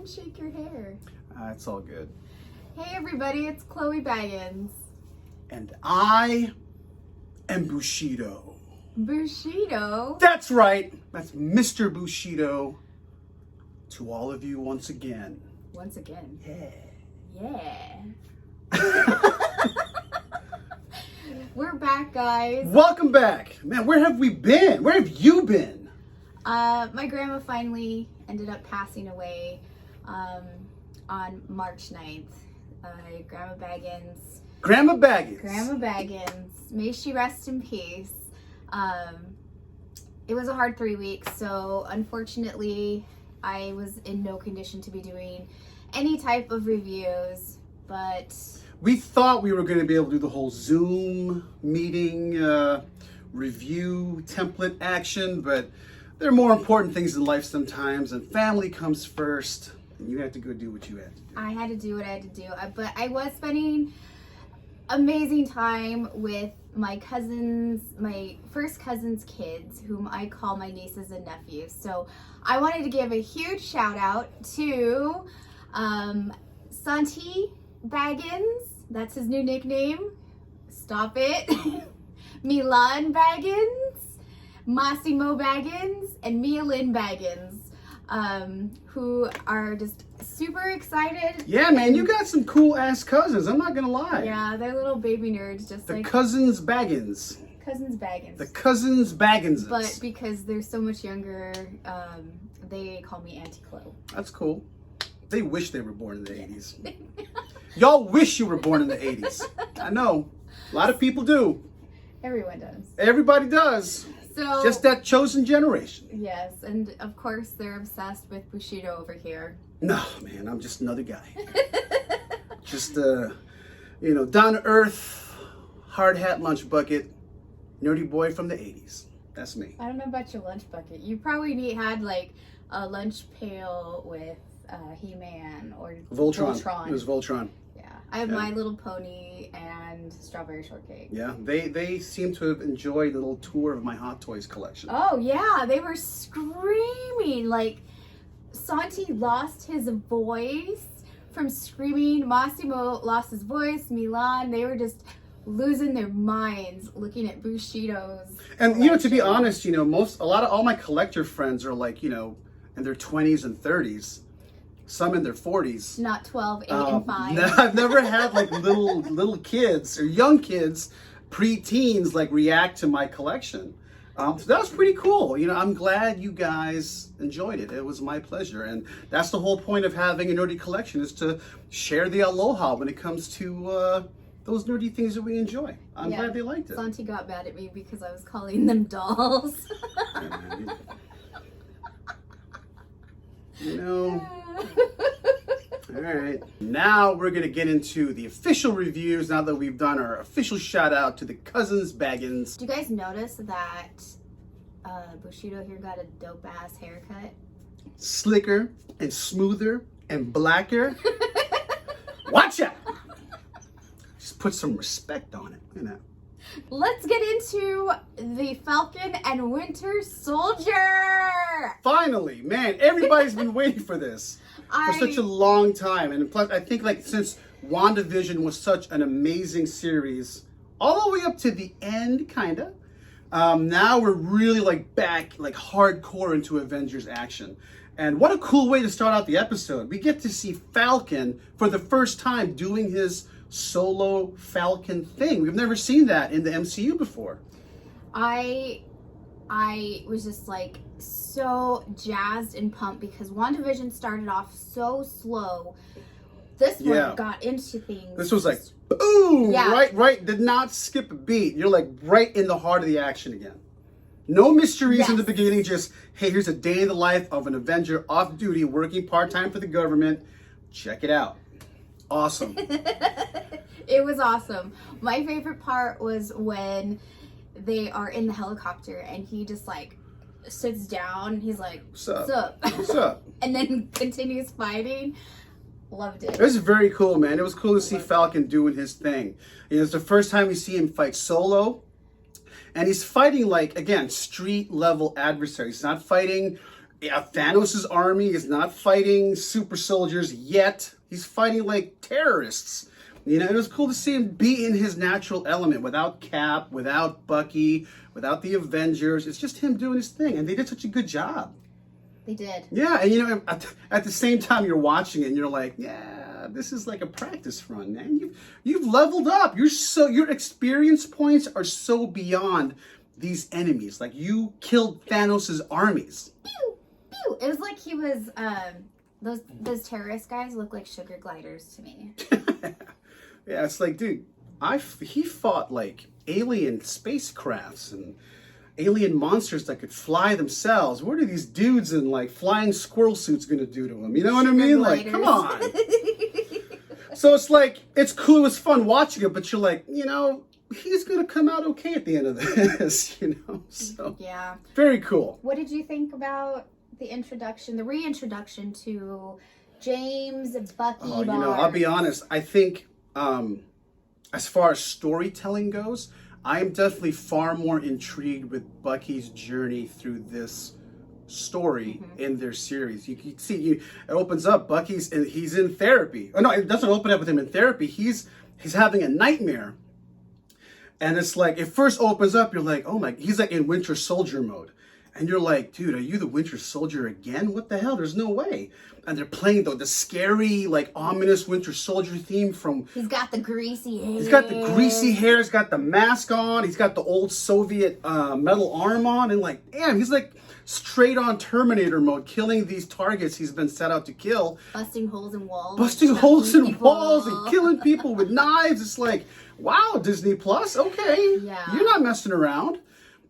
shake your hair. It's all good. Hey everybody, it's Chloe Baggins. And I am Bushido. Bushido? That's right. That's Mr. Bushido. To all of you once again. Once again. Yeah. Yeah. We're back, guys. Welcome back. Man, where have we been? Where have you been? My grandma finally ended up passing away on March 9th. Grandma Baggins. Grandma Baggins. Grandma Baggins. May she rest in peace. It was a hard 3 weeks, so unfortunately I was in no condition to be doing any type of reviews, but We thought we were going to be able to do the whole Zoom meeting review template action, but there are more important things in life sometimes, and family comes first, and you have to go do what you have to do. I had to do what I had to do. But I was spending amazing time with my cousins, my first cousin's kids, whom I call my nieces and nephews. So I wanted to give a huge shout out to Santi Baggins, that's his new nickname. Stop it. Milan Baggins, Massimo Baggins, and Mia Lynn Baggins, who are just super excited. Yeah, man, you got some cool ass cousins. I'm not gonna lie. Yeah, they're little baby nerds, just The like cousins Baggins. cousins Baggins. The cousins Bagginses. But because they're so much younger, they call me Auntie Chloe. That's cool. They wish they were born in the 80s. Y'all wish you were born in the 80s. I know. A lot of people do. Everyone does. Everybody does. So Just that chosen generation. yes, and of course they're obsessed with Bushido over here. No, man, I'm just another guy. Just, down to earth, hard hat lunch bucket, nerdy boy from the 80s. That's me. I don't know about your lunch bucket. You probably had like a lunch pail with He-Man or Voltron. It was Voltron. Yeah, I have My Little Pony and Strawberry Shortcake. Yeah, they seem to have enjoyed a little tour of my Hot Toys collection. Oh yeah, they were screaming. Like Santi lost his voice from screaming. Massimo lost his voice. Milan, they were just losing their minds looking at Bushido's. And to be honest, all my collector friends are like, in their 20s and 30s. Some in their 40s. Not 12, 8, and 5. I've never had like little kids or young kids, pre-teens, like react to my collection. So that was pretty cool. I'm glad you guys enjoyed it. It was my pleasure. And that's the whole point of having a nerdy collection, is to share the aloha when it comes to those nerdy things that we enjoy. I'm glad they liked it. Santi got mad at me because I was calling them dolls. All right. Now we're going to get into the official reviews now that we've done our official shout out to the cousins Baggins. Do you guys notice that Bushido here got a dope ass haircut? Slicker and smoother and blacker. Watch out! Just put some respect on it, Let's get into the Falcon and Winter Soldier. Finally, man, everybody's been waiting for this for such a long time. And plus, I think since WandaVision was such an amazing series, all the way up to the end, kind of, now we're really back hardcore into Avengers action. And what a cool way to start out the episode. We get to see Falcon for the first time doing his solo Falcon thing. We've never seen that in the MCU before. I was just so jazzed and pumped because WandaVision started off so slow. This one got into things. This was boom! Yeah. Right. Did not skip a beat. You're right in the heart of the action again. No mysteries in the beginning, just, hey, here's a day in the life of an Avenger off duty working part-time for the government. Check it out. Awesome. It was awesome. My favorite part was when they are in the helicopter and he just sits down and he's like, What's up? What's up? What's up? And then continues fighting. Loved it. It was very cool, man. It was cool to see Falcon doing his thing. It's the first time we see him fight solo. And he's fighting, again, street level adversaries. He's not fighting Thanos' army is not fighting super soldiers yet. He's fighting like terrorists. You know, it was cool to see him be in his natural element without Cap, without Bucky, without the Avengers. It's just him doing his thing, and they did such a good job. They did. Yeah, and you know, at the same time you're watching it, and you're like, yeah, this is like a practice run, man. You've leveled up. Your experience points are so beyond these enemies. Like you killed Thanos' armies. Pew, pew. It was like he was. Those terrorist guys look like sugar gliders to me. Yeah, it's like, dude, he fought like alien spacecrafts and alien monsters that could fly themselves. What are these dudes in like flying squirrel suits gonna do to him? You know what I mean? Like, come on. So it's like, it's cool, it was fun watching it, but you're like, you know, he's gonna come out okay at the end of this, you know? So yeah. Very cool. What did you think about the reintroduction to James, Bucky, Oh, you know, I'll be honest, I think as far as storytelling goes, I am definitely far more intrigued with Bucky's journey through this story in their series. You can see, it opens up, he's in therapy. Oh no, it doesn't open up with him in therapy. He's having a nightmare. And it's like, it first opens up, you're like, oh my, he's like in Winter Soldier mode. And you're like, dude, are you the Winter Soldier again? What the hell? There's no way. And they're playing the scary, like, ominous Winter Soldier theme from... He's got the greasy hair. He's got the greasy hair. He's got the mask on. He's got the old Soviet metal arm on. And, like, damn, he's, like, straight on Terminator mode, killing these targets he's been set out to kill. Busting holes in walls. Busting holes in walls and killing people with knives. It's like, wow, Disney Plus, okay. Yeah. You're not messing around.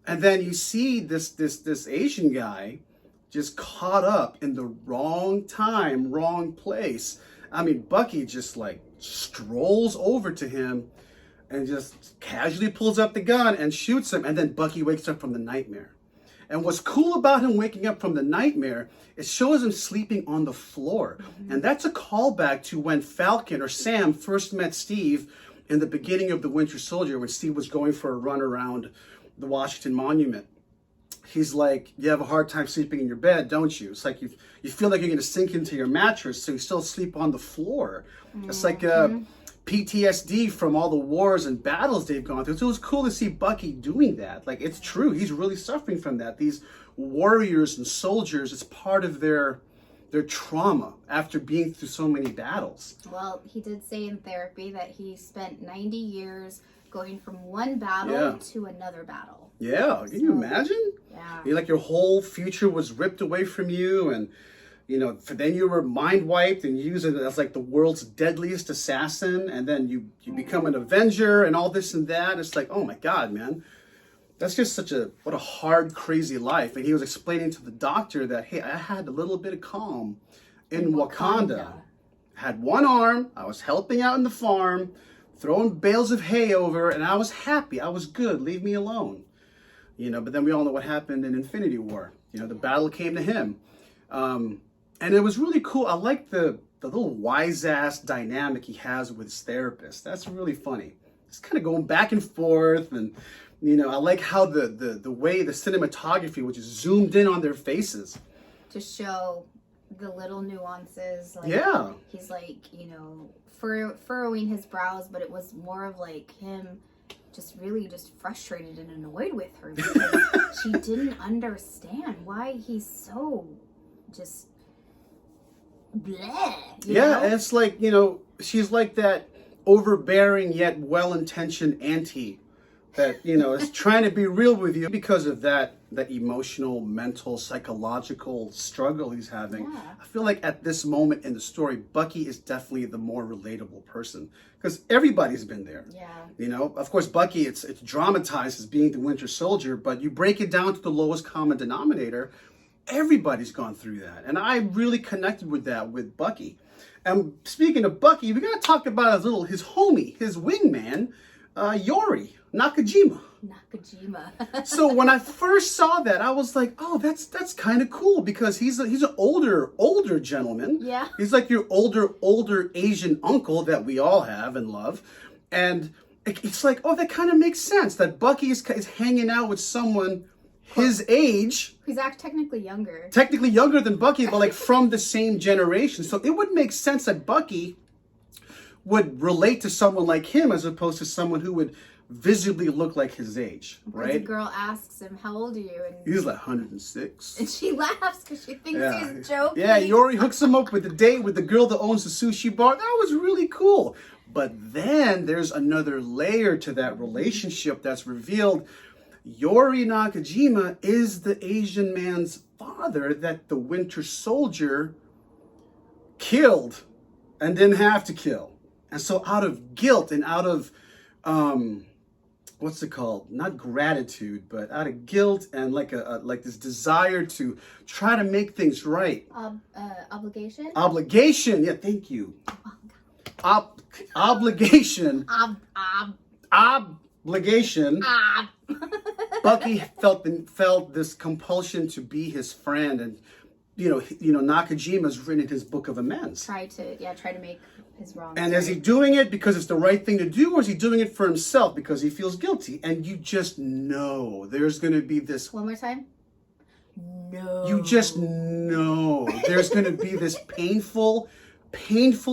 And then you see this Asian guy just caught up in the wrong time, wrong place. I mean, Bucky just like strolls over to him and just casually pulls up the gun and shoots him. And then Bucky wakes up from the nightmare. And what's cool about him waking up from the nightmare, it shows him sleeping on the floor. And that's a callback to when Falcon or Sam first met Steve in the beginning of the Winter Soldier, when Steve was going for a run around the Washington Monument. He's like, you have a hard time sleeping in your bed, don't you? It's like you feel like you're going to sink into your mattress, so you still sleep on the floor. It's like PTSD from all the wars and battles they've gone through. So it was cool to see Bucky doing that. Like, it's true. He's really suffering from that. These warriors and soldiers, it's part of their trauma after being through so many battles. Well, he did say in therapy that he spent 90 years going from one battle to another battle. Yeah, can you imagine? Yeah. You're like, your whole future was ripped away from you, and you know, then you were mind wiped and used as like the world's deadliest assassin, and then you become an Avenger and all this and that. It's like, oh my God, man. That's just what a hard, crazy life. And he was explaining to the doctor that, hey, I had a little bit of calm in Wakanda. I had one arm, I was helping out in the farm, throwing bales of hay over, and I was happy. I was good. Leave me alone. You know, but then we all know what happened in Infinity War. You know, the battle came to him. And it was really cool. I like the little wise-ass dynamic he has with his therapist. That's really funny. It's kind of going back and forth, and you know, I like how the way the cinematography, which is zoomed in on their faces, to show the little nuances. Like, yeah, he's like, you know, furrowing his brows, but it was more of like him just really just frustrated and annoyed with her because she didn't understand why he's so just bleh. Yeah, and it's like, you know, she's like that overbearing yet well-intentioned auntie that, you know, is trying to be real with you because of that emotional, mental, psychological struggle he's having. Yeah. I feel like at this moment in the story, Bucky is definitely the more relatable person because everybody's been there. Yeah. You know, of course, Bucky, it's dramatized as being the Winter Soldier, but you break it down to the lowest common denominator, everybody's gone through that. And I really connected with that with Bucky. And speaking of Bucky, we got to talk about his homie, his wingman, Yori Nakajima. So when I first saw that, I was like, oh, that's kind of cool because he's an older gentleman. Yeah. He's like your older Asian uncle that we all have and love. And it's like, oh, that kind of makes sense that Bucky is hanging out with someone his age. He's technically younger. Technically younger than Bucky, but like from the same generation. So it would make sense that Bucky would relate to someone like him as opposed to someone who would visibly look like his age, right? The girl asks him, "How old are you?" And he's like 106. And she laughs because she thinks he's joking. Yeah, Yori hooks him up with the date with the girl that owns the sushi bar. That was really cool. But then there's another layer to that relationship that's revealed. Yori Nakajima is the Asian man's father that the Winter Soldier killed and didn't have to kill. And so out of guilt and out of, what's it called? Not gratitude, but out of guilt and like this desire to try to make things right. Obligation? Obligation. Yeah, thank you. Obligation. Obligation. Bucky felt this compulsion to be his friend, and you know Nakajima's written his book of amends. Try to make his wrongs. And is he doing it because it's the right thing to do, or is he doing it for himself because he feels guilty? And you just know there's going to be this. One more time. No. You just know there's going to be this painful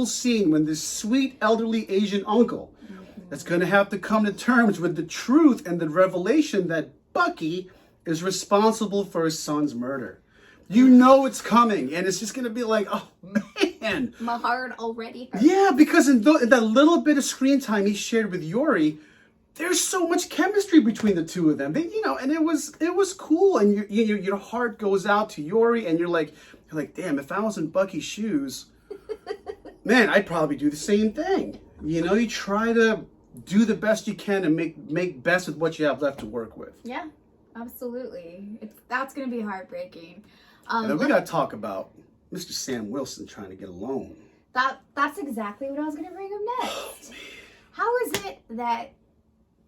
scene when this sweet elderly Asian uncle that's going to have to come to terms with the truth and the revelation that Bucky is responsible for his son's murder. You know it's coming, and it's just going to be like, oh man. My heart already hurts. Yeah, because in that little bit of screen time he shared with Yori, there's so much chemistry between the two of them. And it was cool, and your heart goes out to Yori, and you're like, damn, if I was in Bucky's shoes, man, I'd probably do the same thing. You try to do the best you can and make best with what you have left to work with. Yeah, absolutely. That's going to be heartbreaking. And then we got to talk about Mr. Sam Wilson trying to get a loan. That's exactly what I was going to bring up next. How is it that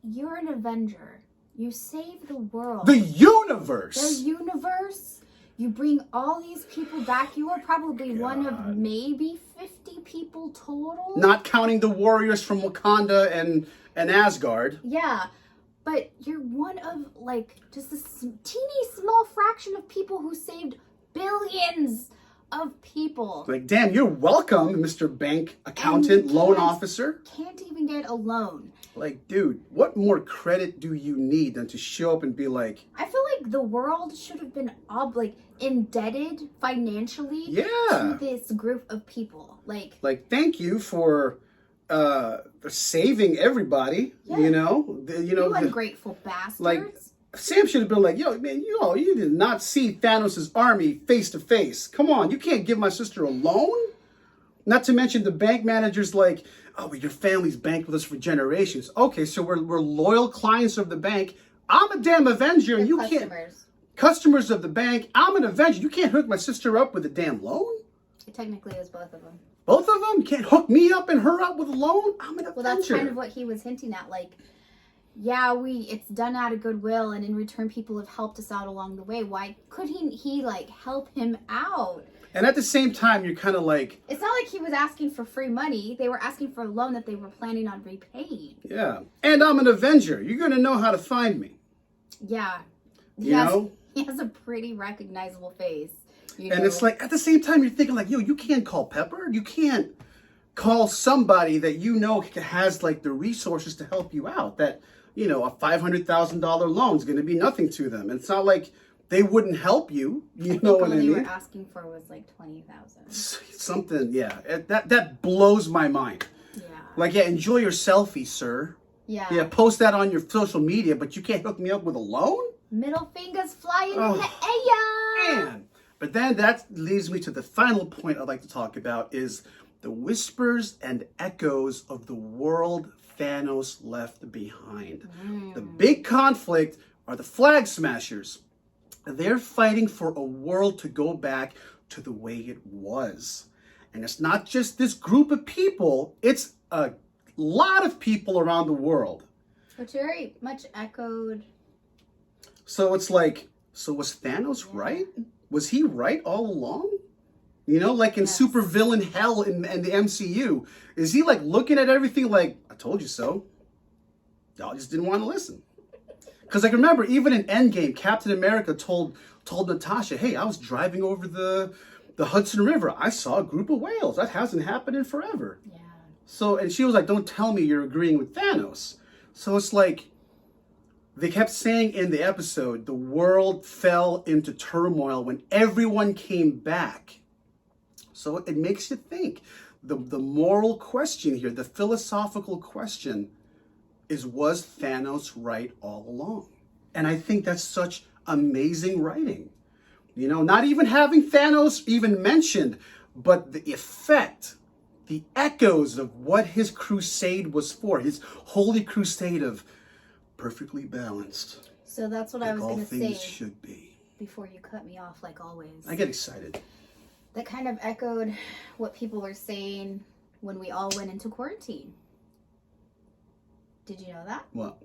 you're an Avenger? You save the world. The universe! The universe? You bring all these people back. You are probably one of maybe 50 people total. Not counting the warriors from Wakanda and Asgard. Yeah, but you're one of just a teeny small fraction of people who saved billions of people. Damn, you're welcome, Mr. Bank Accountant, Loan Officer. Can't even get a loan. Dude, what more credit do you need than to show up and be like... I feel like the world should have been indebted financially to this group of people. Thank you for saving everybody. Yeah. You ungrateful bastards. Sam should have been like, yo, man, you did not see Thanos' army face to face. Come on, you can't give my sister a loan? Not to mention the bank manager's like, oh, but your family's banked with us for generations. Okay, so we're loyal clients of the bank. I'm a damn Avenger, and you can't... Customers of the bank. I'm an Avenger. You can't hook my sister up with a damn loan? It technically is both of them. Both of them? You can't hook me up and her up with a loan? I'm an Avenger. Well, that's kind of what he was hinting at. It's done out of goodwill, and in return, people have helped us out along the way. Why couldn't he help him out? And at the same time, you're kind of like... It's not like he was asking for free money. They were asking for a loan that they were planning on repaying. Yeah. And I'm an Avenger. You're going to know how to find me. Yeah. You know? He has a pretty recognizable face. And it's at the same time, you're thinking yo, you can't call Pepper. You can't call somebody that has the resources to help you out. That, a $500,000 loan is going to be nothing to them. And it's not like they wouldn't help you. You know what I mean? All they were asking for was $20,000. Something, yeah. That blows my mind. Yeah. Enjoy your selfie, sir. Yeah. Yeah, post that on your social media, but you can't hook me up with a loan? Middle fingers flying in the air. Man. But then that leads me to the final point I'd like to talk about is the whispers and echoes of the world Thanos left behind. The big conflict are the Flag Smashers. They're fighting for a world to go back to the way it was. And it's not just this group of people, it's a lot of people around the world. Which very much echoed. So it's so was Thanos right? Was he right all along? In supervillain hell in the MCU, is he looking at everything I told you so? Y'all just didn't want to listen. Because like remember, even in Endgame, Captain America told Natasha, "Hey, I was driving over the Hudson River. I saw a group of whales. That hasn't happened in forever." Yeah. So, and she was like, "Don't tell me you're agreeing with Thanos." So it's like they kept saying in the episode, the world fell into turmoil when everyone came back. So it makes you think. The moral question here, the philosophical question is, was Thanos right all along? And I think that's such amazing writing. You know, not even having Thanos even mentioned, but the effect, the echoes of what his crusade was for, his holy crusade of perfectly balanced. So that's what I was going to say. All things should be. Before you cut me off, like always. I get excited. That kind of echoed what people were saying when we all went into quarantine. Did you know that? What?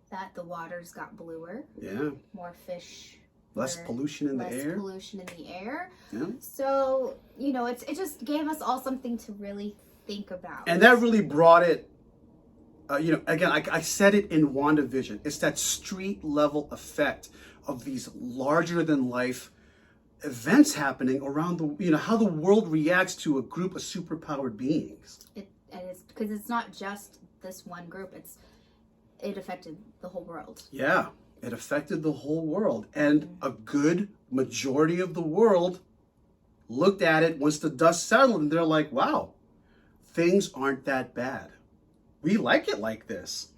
That the waters got bluer. Yeah. More fish. Less pollution in the air. Less pollution in the air. Yeah. So, you know, it just gave us all something to really think about. And that really brought it, you know, again, I said it in WandaVision. It's that street level effect of these larger than life events happening around the, you know, how the world reacts to a group of superpowered beings. And it's because it's not just this one group. It affected the whole world. Yeah, it affected the whole world. And a good majority of the world looked at it once the dust settled and they're like, wow, things aren't that bad. We like it like this.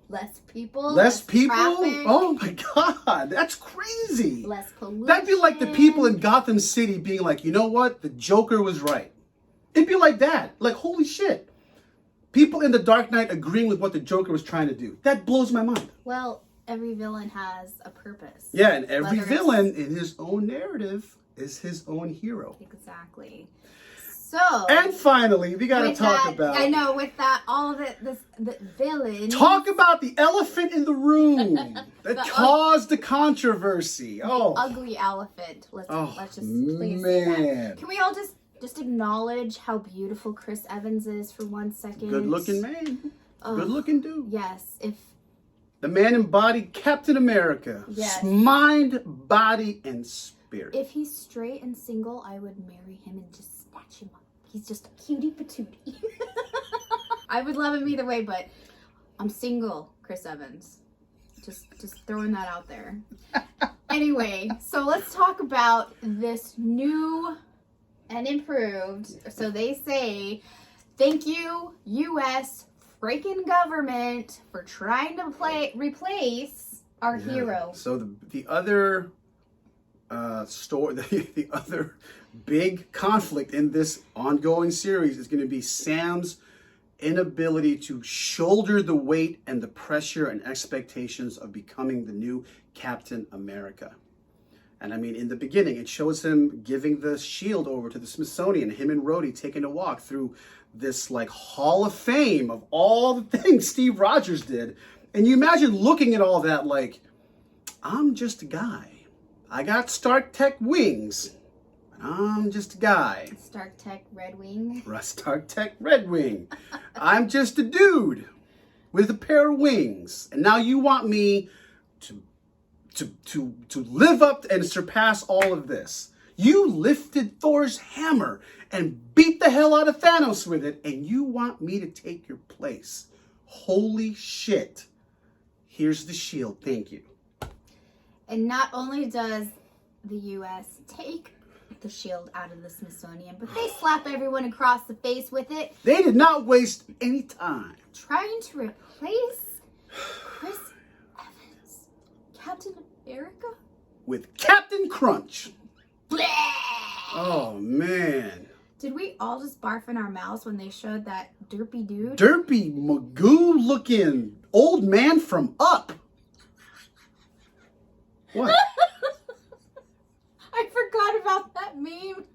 Less people. Less people? Traffic, Oh my God, that's crazy. Less pollution. That'd be like the people in Gotham City being like, you know what? The Joker was right. It'd be like that. Like, holy shit. People in The Dark Knight agreeing with what the Joker was trying to do. That blows my mind. Well, every villain has a purpose. Yeah, and every villain in his own narrative is his own hero. Exactly. So, and finally, we got to talk about... I know, with that, all of it, the villain... Talk about the elephant in the room that caused the controversy. Oh, ugly elephant. Let's just please man. say that. Can we all just acknowledge how beautiful Chris Evans is for 1 second? Good-looking man. Good-looking dude. Yes. If the man embodied Captain America. Yes. Mind, body, and spirit. If he's straight and single, I would marry him and just snatch him up. He's just a cutie patootie. I would love him either way, but I'm single, Chris Evans. Just throwing that out there. Anyway, so let's talk about this new and improved. So they say, thank you, U.S. freaking government, for trying to replace our hero. So the other the other big conflict in this ongoing series is going to be Sam's inability to shoulder the weight and the pressure and expectations of becoming the new Captain America. And I mean, in the beginning, it shows him giving the shield over to the Smithsonian, him and Rhodey taking a walk through this like Hall of Fame of all the things Steve Rogers did. And you imagine looking at all that like, I'm just a guy. I got Stark Tech wings. I'm just a guy. Stark Tech Red Wing. Stark Tech Red Wing. I'm just a dude with a pair of wings. And now you want me to live up and surpass all of this. You lifted Thor's hammer and beat the hell out of Thanos with it, and you want me to take your place. Holy shit. Here's the shield. Thank you. And not only does the U.S. take the shield out of the Smithsonian, but they slap everyone across the face with it. They did not waste any time. Trying to replace Chris Evans, Captain America? With Captain Crunch. Bleh! Oh, man. Did we all just barf in our mouths when they showed that derpy dude? Derpy Magoo looking old man from Up. What? I forgot about that meme.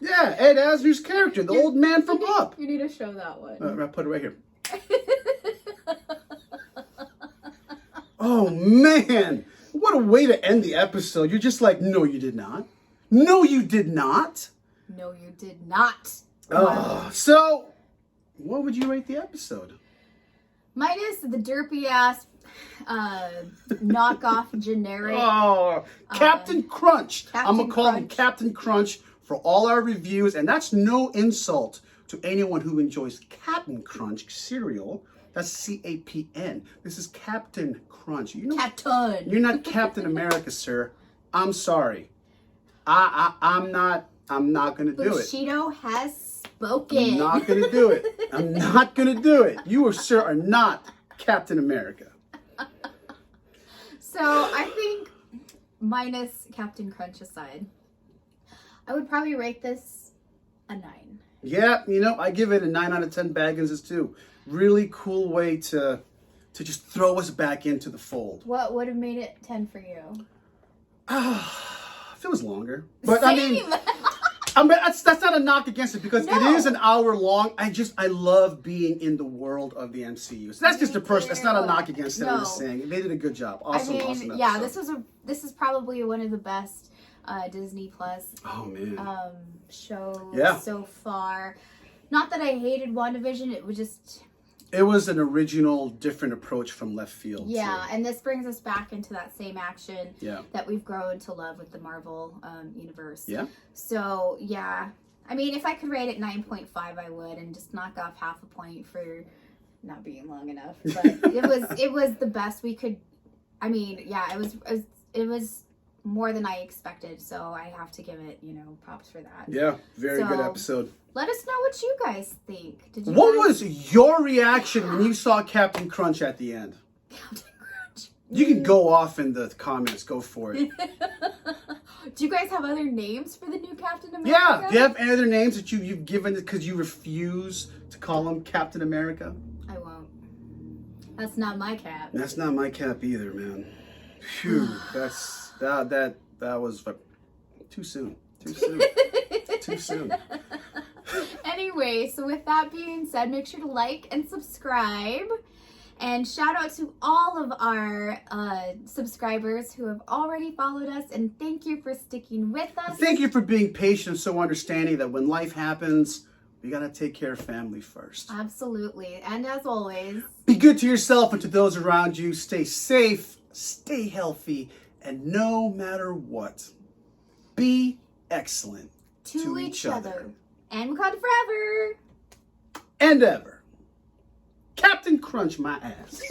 Yeah, Ed Asner's character, the old man from Up. You need to show that one. I'll put it right here. Oh, man. What a way to end the episode. You're just like, no, you did not. No, you did not. No, you did not. So, what would you rate the episode? Minus the derpy ass knockoff generic. Oh, Captain Crunch. I'm going to call him Crunch. Captain Crunch for all our reviews. And that's no insult to anyone who enjoys Captain Crunch cereal. That's CAPN. This is Captain Crunch. You know, Captain. You're not Captain America, sir. I'm sorry. I'm not going to do it. Bushido has spoken. I'm not going to do it. I'm not going to do it. You, sir, are not Captain America. So I think, minus Captain Crunch aside, I would probably rate this a 9. Yeah, you know, I give it a 9 out of 10 Baggins too. Really cool way to just throw us back into the fold. What would have made it 10 for you? If it was longer. But Same. I mean that's not a knock against it because No. it is an hour long. I love being in the world of the MCU. So that's just a person. That's not a knock against it. I'm just saying they did a good job. Awesome, awesome yeah, episode. this is probably one of the best Disney Plus Oh man. shows Yeah. so far. Not that I hated WandaVision, it was just It was an original, different approach from left field. yeah, too. and this brings us back into that same action Yeah. that we've grown to love with the Marvel universe. Yeah. So yeah, I mean, if I could rate it 9.5, I would, and just knock off half a point for not being long enough. But it was the best we could. I mean, yeah, it was more than I expected. So I have to give it, props for that. Yeah. Very good So, episode. Let us know what you guys think. Did you? What guys... was your reaction when you saw Captain Crunch at the end? Captain Crunch? You can go off in the comments. Go for it. Do you guys have other names for the new Captain America? Yeah. Do you have any other names that you've given because you refuse to call him Captain America? I won't. That's not my cap. That's not my cap either, man. Phew. That was too soon. Too soon. Too soon. Anyway, so with that being said, make sure to like and subscribe. And shout out to all of our subscribers who have already followed us. And thank you for sticking with us. Thank you for being patient and so understanding that when life happens, we got to take care of family first. Absolutely. And as always, Be good to yourself and to those around you. Stay safe, stay healthy, and no matter what, be excellent to each other. And Wakanda forever. And ever. Captain Crunch my ass.